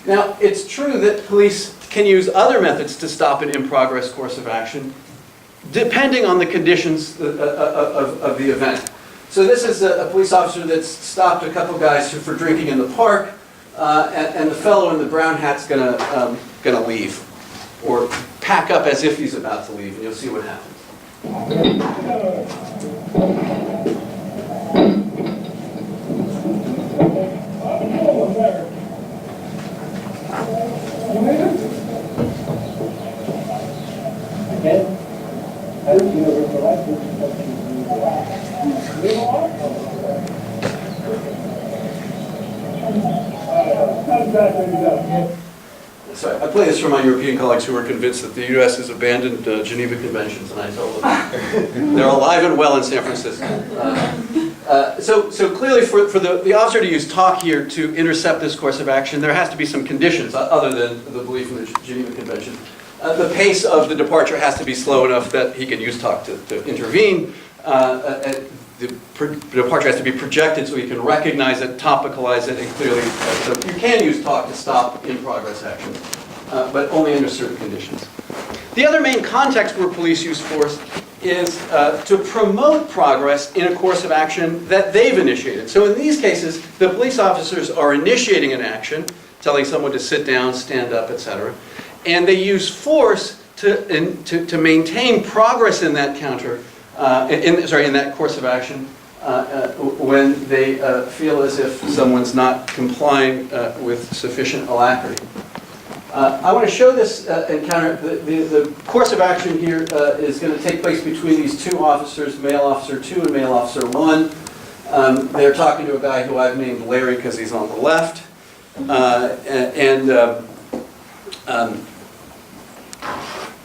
Now, it's true that police can use other methods to stop an in-progress course of action, depending on the conditions of the event. So this is a police officer that's stopped a couple guys for drinking in the park, and the fellow in the brown hat's gonna leave, or pack up as if he's about to leave, and you'll see what happens. So I play this for my European colleagues who are convinced that the U.S. has abandoned Geneva Conventions, and I told them they're alive and well in San Francisco. So clearly for the officer to use talk here to intercept this course of action, there has to be some conditions other than the belief in the Geneva Convention. The pace of the departure has to be slow enough that he can use talk to intervene. The departure has to be projected so he can recognize it, topicalize it, and clearly, so you can use talk to stop in-progress action, but only under certain conditions. The other main context where police use force is to promote progress in a course of action that they've initiated. So in these cases, the police officers are initiating an action, telling someone to sit down, stand up, etc., and they use force to maintain progress in that in that course of action when they feel as if someone's not complying with sufficient alacrity. I want to show this encounter. The course of action here is going to take place between these two officers, male officer 2 and male officer 1. They're talking to a guy who I've named Larry because he's on the left.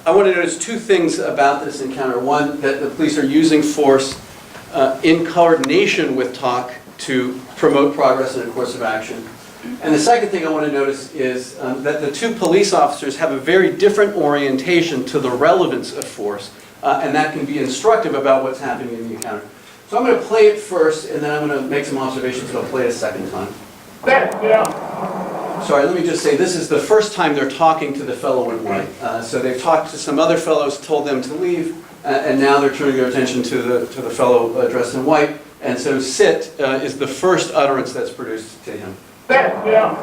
I want to notice two things about this encounter. One, that the police are using force in coordination with talk to promote progress in a course of action. And the second thing I want to notice is that the two police officers have a very different orientation to the relevance of force, and that can be instructive about what's happening in the encounter. So I'm going to play it first, and then I'm going to make some observations, so I'll play it a second time. Sorry, let me just say, this is the first time they're talking to the fellow in white. So they've talked to some other fellows, told them to leave, and now they're turning their attention to the fellow dressed in white. And so sit is the first utterance that's produced to him. Sit down.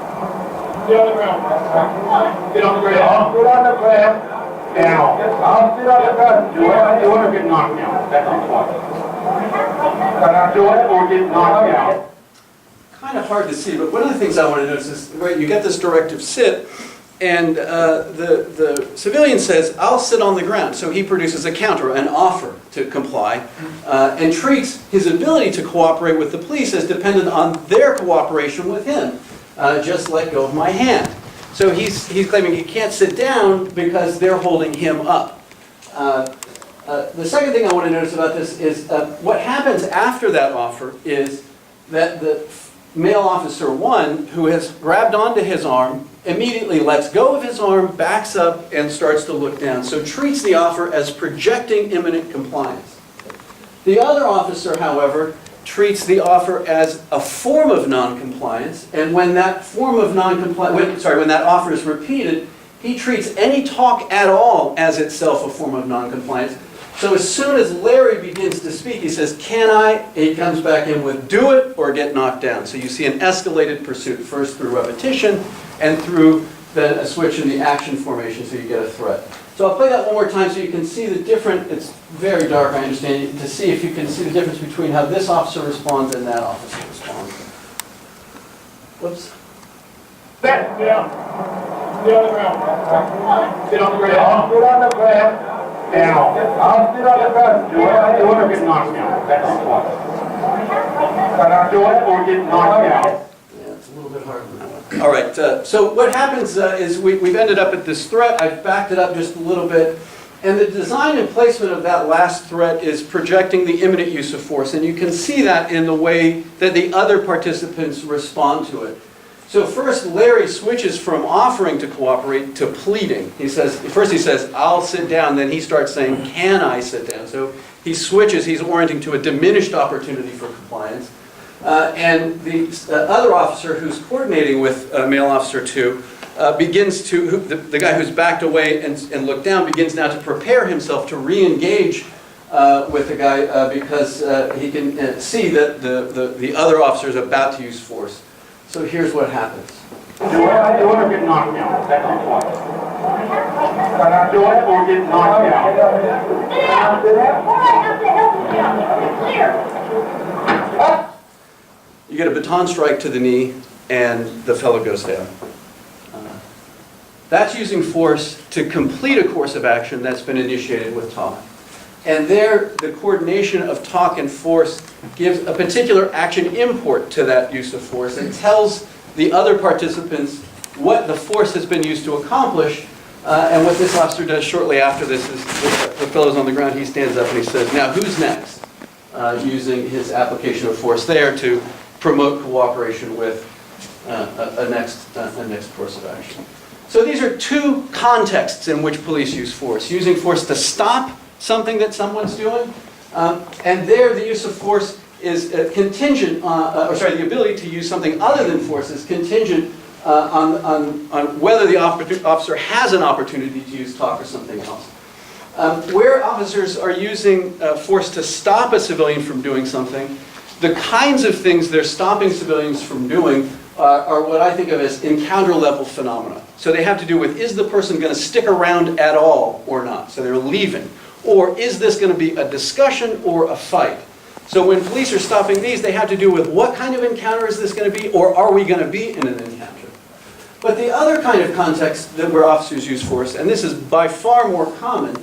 Get on the ground. Get on the ground. Get on the ground. Down. I'll sit on the ground. Do it or get knocked down. That's the point. Do it or get knocked down. Kind of hard to see, but one of the things I want to notice is, right, you get this directive sit, and the civilian says, I'll sit on the ground. So he produces a counter, an offer to comply, and treats his ability to cooperate with the police as dependent on their cooperation with him. Just let go of my hand. So he's claiming he can't sit down because they're holding him up. The second thing I want to notice about this is what happens after that offer is that the male officer 1, who has grabbed onto his arm, immediately lets go of his arm, backs up, and starts to look down. So treats the offer as projecting imminent compliance. The other officer, however, treats the offer as a form of non-compliance, and when that form of non-compliance, when that offer is repeated, he treats any talk at all as itself a form of non-compliance. So as soon as Larry begins to speak, he says, can I? He comes back in with do it or get knocked down. So you see an escalated pursuit, first through repetition and through then a switch in the action formation so you get a threat. So I'll play that one more time so you can see the difference. It's very dark, I understand, to see if you can see the difference between how this officer responds and that officer responds. Whoops. Sit down. Get on the ground. Get on the ground. Get on the ground. Down. I'll sit on the ground. Do it or get knocked down. That's the point. Do it or get knocked down. Yeah, it's a little bit hard on that one. All right, so what happens is we've ended up at this threat. I've backed it up just a little bit. And the design and placement of that last threat is projecting the imminent use of force. And you can see that in the way that the other participants respond to it. So first, Larry switches from offering to cooperate to pleading. First he says, I'll sit down. Then he starts saying, can I sit down? So he switches. He's orienting to a diminished opportunity for compliance. And the other officer who's coordinating with male officer 2 begins to, the guy who's backed away and looked down begins now to prepare himself to re-engage with the guy because he can see that the other officer is about to use force. So here's what happens. Do it or get knocked down. That's the point. Do it or get knocked down. You get a baton strike to the knee and the fellow goes down. That's using force to complete a course of action that's been initiated with talk. And there, the coordination of talk and force gives a particular action import to that use of force and tells the other participants what the force has been used to accomplish. And what this officer does shortly after this is, the fellow's on the ground, he stands up and he says, now who's next? Using his application of force there to promote cooperation with a next course of action. So these are two contexts in which police use force. Using force to stop something that someone's doing, and there the use of force is contingent on, the ability to use something other than force is contingent on whether the officer has an opportunity to use talk or something else. Where officers are using force to stop a civilian from doing something, the kinds of things they're stopping civilians from doing are what I think of as encounter-level phenomena. So they have to do with, is the person going to stick around at all or not? So they're leaving. Or is this going to be a discussion or a fight? So when police are stopping these, they have to do with what kind of encounter is this going to be, or are we going to be in an encounter? But the other kind of context that where officers use force, and this is by far more common,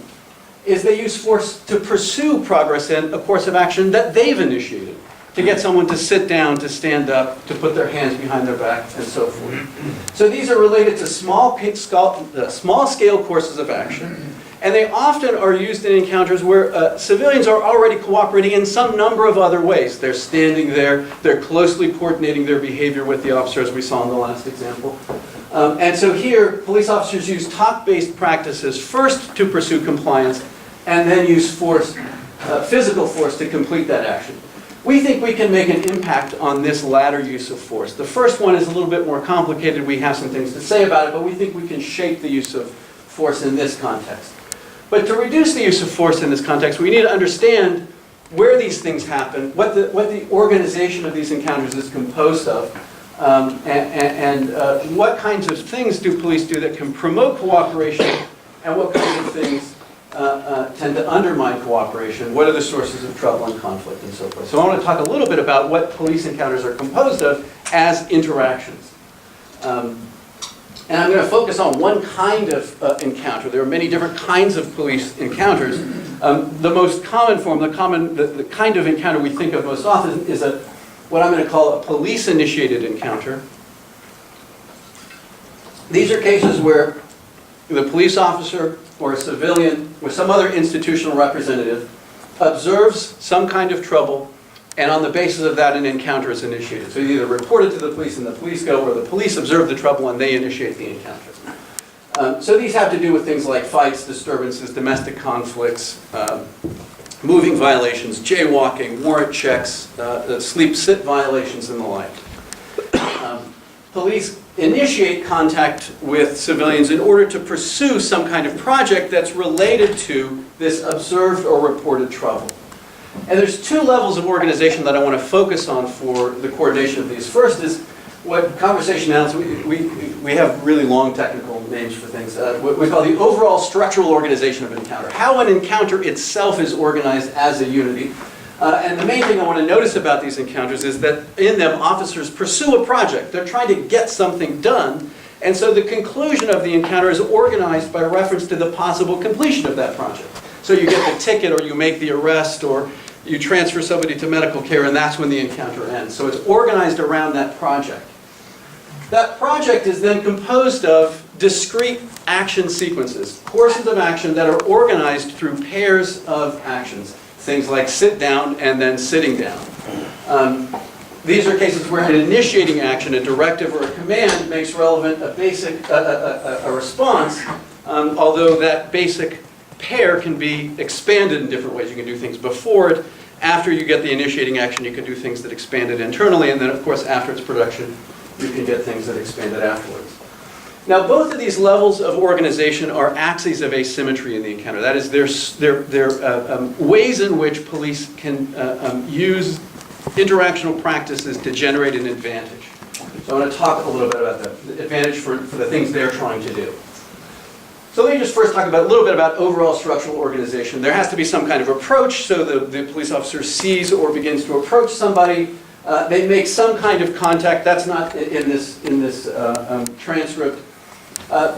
is they use force to pursue progress in a course of action that they've initiated. To get someone to sit down, to stand up, to put their hands behind their back, and so forth. So these are related to small-scale courses of action, and they often are used in encounters where civilians are already cooperating in some number of other ways. They're standing there, they're closely coordinating their behavior with the officer, as we saw in the last example. And so here, police officers use talk-based practices first to pursue compliance, and then use force, physical force, to complete that action. We think we can make an impact on this latter use of force. The first one is a little bit more complicated. We have some things to say about it, but we think we can shape the use of force in this context. But to reduce the use of force in this context, we need to understand where these things happen, what the organization of these encounters is composed of, and what kinds of things do police do that can promote cooperation, and what kinds of things tend to undermine cooperation. What are the sources of trouble and conflict and so forth. So I want to talk a little bit about what police encounters are composed of as interactions. And I'm going to focus on one kind of encounter. There are many different kinds of police encounters. The most common form, the kind of encounter we think of most often is what I'm going to call a police-initiated encounter. These are cases where the police officer or a civilian or some other institutional representative observes some kind of trouble, and on the basis of that an encounter is initiated. So you either report it to the police and the police go, or the police observe the trouble and they initiate the encounter. So these have to do with things like fights, disturbances, domestic conflicts, moving violations, jaywalking, warrant checks, sleep-sit violations, and the like. Police initiate contact with civilians in order to pursue some kind of project that's related to this observed or reported trouble. And there's two levels of organization that I want to focus on for the coordination of these. First is what conversation analysts, we have really long technical names for things, what we call the overall structural organization of an encounter. How an encounter itself is organized as a unity. And the main thing I want to notice about these encounters is that in them officers pursue a project. They're trying to get something done. And so the conclusion of the encounter is organized by reference to the possible completion of that project. So you get the ticket, or you make the arrest, or you transfer somebody to medical care, and that's when the encounter ends. So it's organized around that project. That project is then composed of discrete action sequences, courses of action that are organized through pairs of actions. Things like sit down and then sitting down. These are cases where an initiating action, a directive or a command, makes relevant a response, although that basic pair can be expanded in different ways. You can do things before it. After you get the initiating action, you can do things that expand it internally, and then, of course, after its production, you can get things that expand it afterwards. Now, both of these levels of organization are axes of asymmetry in the encounter. That is, they're ways in which police can use interactional practices to generate an advantage. So I want to talk a little bit about the advantage for the things they're trying to do. So let me just first talk about a little bit about overall structural organization. There has to be some kind of approach, so the police officer sees or begins to approach somebody. They make some kind of contact. That's not in this transcript.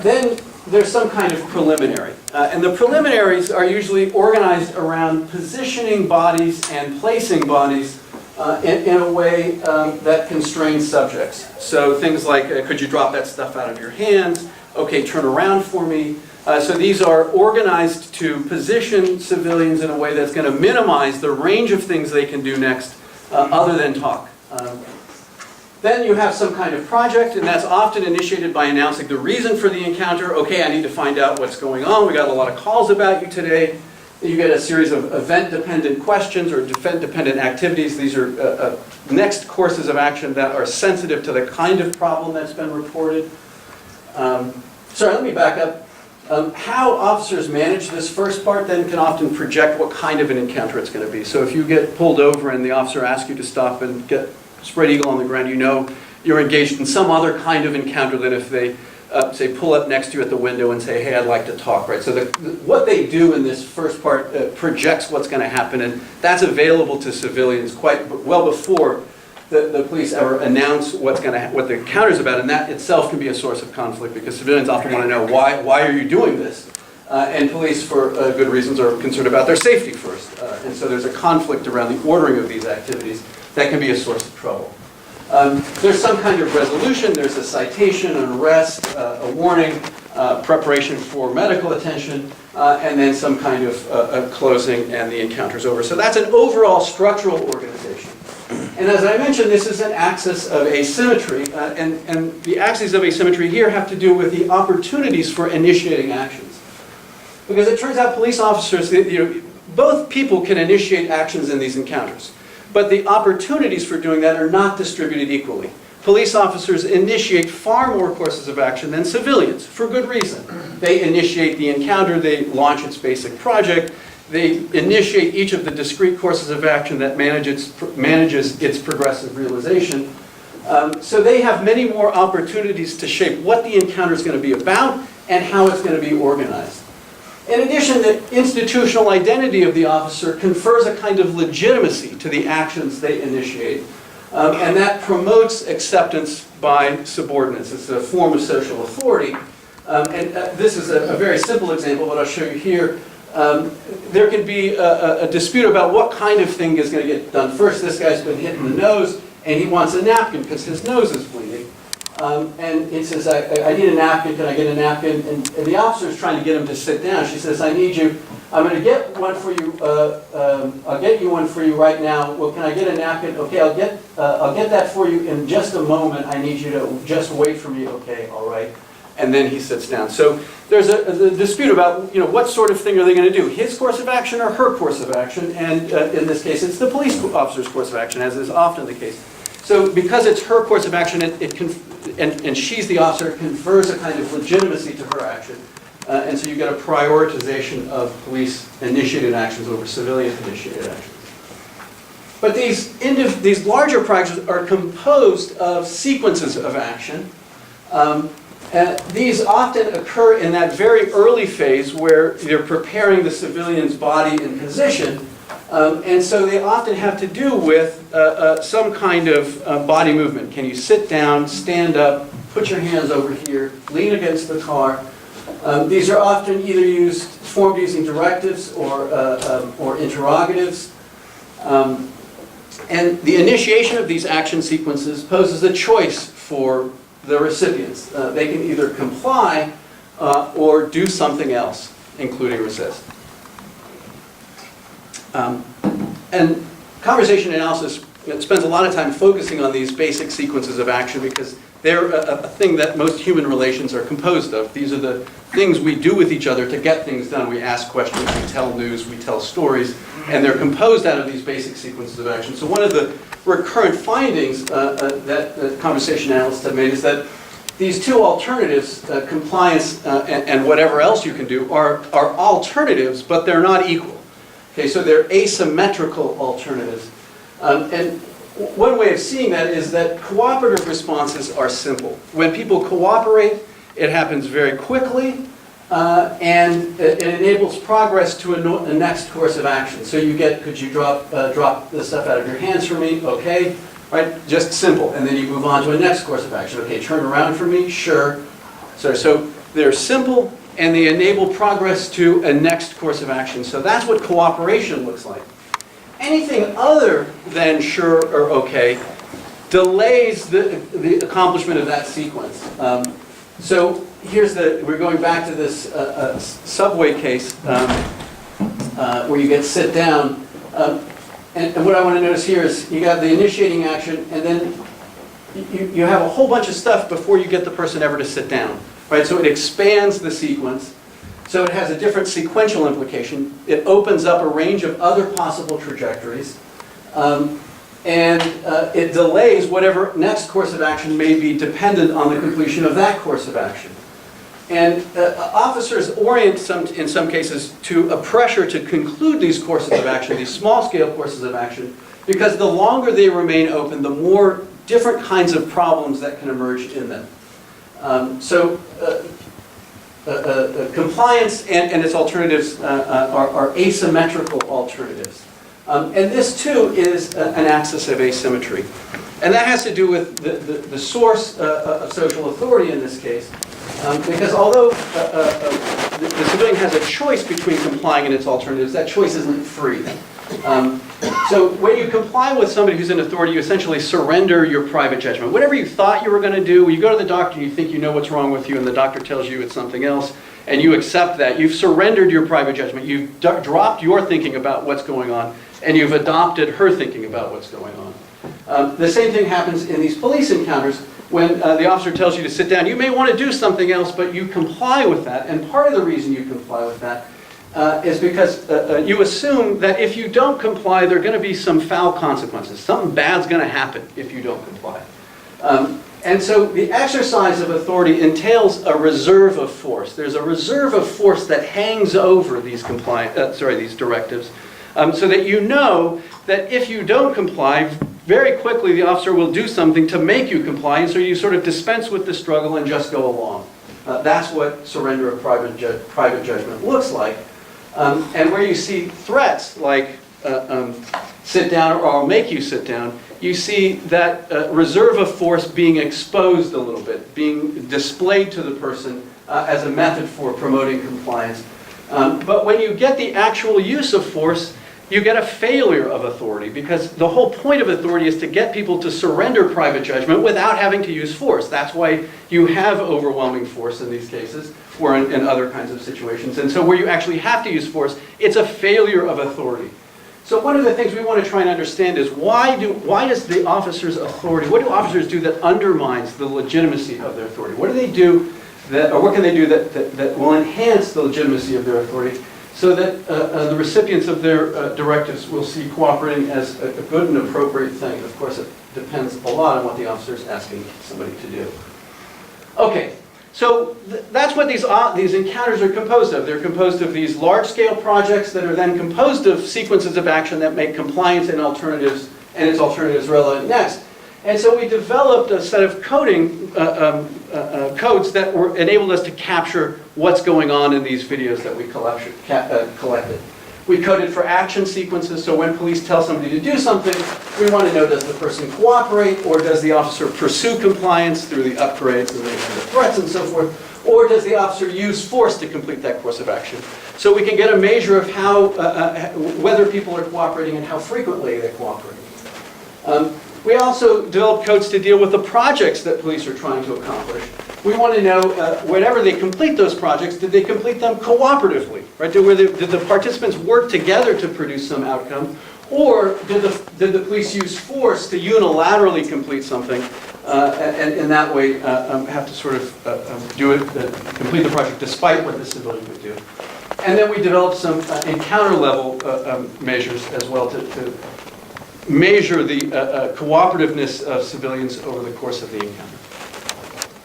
Then there's some kind of preliminary. And the preliminaries are usually organized around positioning bodies and placing bodies in a way that constrains subjects. So things like, could you drop that stuff out of your hands? Okay, turn around for me. So these are organized to position civilians in a way that's going to minimize the range of things they can do next other than talk. Then you have some kind of project, and that's often initiated by announcing the reason for the encounter. Okay, I need to find out what's going on. We got a lot of calls about you today. You get a series of event-dependent questions or event-dependent activities. These are next courses of action that are sensitive to the kind of problem that's been reported. Sorry, let me back up. How officers manage this first part then can often project what kind of an encounter it's going to be. So if you get pulled over and the officer asks you to stop and get spread eagle on the ground, you know you're engaged in some other kind of encounter than if they say pull up next to you at the window and say, hey, I'd like to talk, right? So what they do in this first part projects what's going to happen, and that's available to civilians quite well before the police ever announce what the encounter is about, and that itself can be a source of conflict because civilians often want to know why are you doing this, and police, for good reasons, are concerned about their safety first, and so there's a conflict around the ordering of these activities that can be a source of trouble. There's some kind of resolution. There's a citation, an arrest, a warning, preparation for medical attention, and then some kind of a closing, and the encounter's over. So that's an overall structural organization. And as I mentioned, this is an axis of asymmetry, and the axes of asymmetry here have to do with the opportunities for initiating actions. Because it turns out police officers, both people can initiate actions in these encounters, but the opportunities for doing that are not distributed equally. Police officers initiate far more courses of action than civilians, for good reason. They initiate the encounter, they launch its basic project, they initiate each of the discrete courses of action that manages its progressive realization. So they have many more opportunities to shape what the encounter is going to be about and how it's going to be organized. In addition, the institutional identity of the officer confers a kind of legitimacy to the actions they initiate, and that promotes acceptance by subordinates. It's a form of social authority. This is a very simple example, but I'll show you here. There can be a dispute about what kind of thing is going to get done first. This guy's been hit in the nose, and he wants a napkin because his nose is bleeding. And he says, I need a napkin, can I get a napkin? And the officer's trying to get him to sit down. She says, I need you, I'm going to get one for you, I'll get you one for you right now. Well, can I get a napkin? Okay, I'll get that for you in just a moment. I need you to just wait for me. Okay, all right. And then he sits down. So there's a dispute about, what sort of thing are they going to do? His course of action or her course of action? And in this case, it's the police officer's course of action, as is often the case. So because it's her course of action, and she's the officer, it confers a kind of legitimacy to her action. And so you get a prioritization of police-initiated actions over civilian-initiated actions. But these larger projects are composed of sequences of action. These often occur in that very early phase where you're preparing the civilian's body and position. And so they often have to do with some kind of body movement. Can you sit down, stand up, put your hands over here, lean against the car? These are often either formed using directives or interrogatives. And the initiation of these action sequences poses a choice for the recipients. They can either comply or do something else, including resist. And conversation analysis spends a lot of time focusing on these basic sequences of action because they're a thing that most human relations are composed of. These are the things we do with each other to get things done. We ask questions, we tell news, we tell stories, and they're composed out of these basic sequences of action. So one of the recurrent findings that conversation analysts have made is that these two alternatives, compliance and whatever else you can do, are alternatives, but they're not equal. Okay, so they're asymmetrical alternatives. And one way of seeing that is that cooperative responses are simple. When people cooperate, it happens very quickly, and it enables progress to a next course of action. So you get, could you drop the stuff out of your hands for me? Okay, right? Just simple. And then you move on to a next course of action. Okay, turn around for me? Sure. So they're simple, and they enable progress to a next course of action. So that's what cooperation looks like. Anything other than sure or okay delays the accomplishment of that sequence. So we're going back to this subway case where you get sit down. And what I want to notice here is you got the initiating action, and then you have a whole bunch of stuff before you get the person ever to sit down. Right? So it expands the sequence. So it has a different sequential implication. It opens up a range of other possible trajectories. And it delays whatever next course of action may be dependent on the completion of that course of action. And officers orient in some cases to a pressure to conclude these courses of action, these small-scale courses of action, because the longer they remain open, the more different kinds of problems that can emerge in them. Compliance and its alternatives are asymmetrical alternatives. And this, too, is an axis of asymmetry. And that has to do with the source of social authority in this case. Because although the civilian has a choice between complying and its alternatives, that choice isn't free. So when you comply with somebody who's in authority, you essentially surrender your private judgment. Whatever you thought you were going to do, when you go to the doctor and you think you know what's wrong with you and the doctor tells you it's something else, and you accept that, you've surrendered your private judgment. You've dropped your thinking about what's going on, and you've adopted her thinking about what's going on. The same thing happens in these police encounters. When the officer tells you to sit down, you may want to do something else, but you comply with that. And part of the reason you comply with that is because you assume that if you don't comply, there are going to be some foul consequences. Something bad's going to happen if you don't comply. And so the exercise of authority entails a reserve of force. There's a reserve of force that hangs over these directives, so that you know that if you don't comply, very quickly the officer will do something to make you comply, and so you sort of dispense with the struggle and just go along. That's what surrender of private judgment looks like. And where you see threats like sit down or I'll make you sit down, you see that reserve of force being exposed a little bit, being displayed to the person as a method for promoting compliance. But when you get the actual use of force, you get a failure of authority, because the whole point of authority is to get people to surrender private judgment without having to use force. That's why you have overwhelming force in these cases, or in other kinds of situations. And so where you actually have to use force, it's a failure of authority. So one of the things we want to try and understand is why does the officer's authority, what do officers do that undermines the legitimacy of their authority? What do they do or what can they do that will enhance the legitimacy of their authority, so that the recipients of their directives will see cooperating as a good and appropriate thing? Of course, it depends a lot on what the officer is asking somebody to do. Okay, so that's what these encounters are composed of. They're composed of these large-scale projects that are then composed of sequences of action that make compliance and its alternatives relevant next. And so we developed a set of coding codes that enabled us to capture what's going on in these videos that we collected. We coded for action sequences, so when police tell somebody to do something, we want to know, does the person cooperate, or does the officer pursue compliance through the upgrades and the threats and so forth, or does the officer use force to complete that course of action? So we can get a measure of how, whether people are cooperating and how frequently they cooperate. We also developed codes to deal with the projects that police are trying to accomplish. We want to know, whenever they complete those projects, did they complete them cooperatively? Right? Did the participants work together to produce some outcome? Or did the police use force to unilaterally complete something, and in that way have to sort of complete the project despite what the civilian would do? And then we developed some encounter level measures as well to measure the cooperativeness of civilians over the course of the encounter.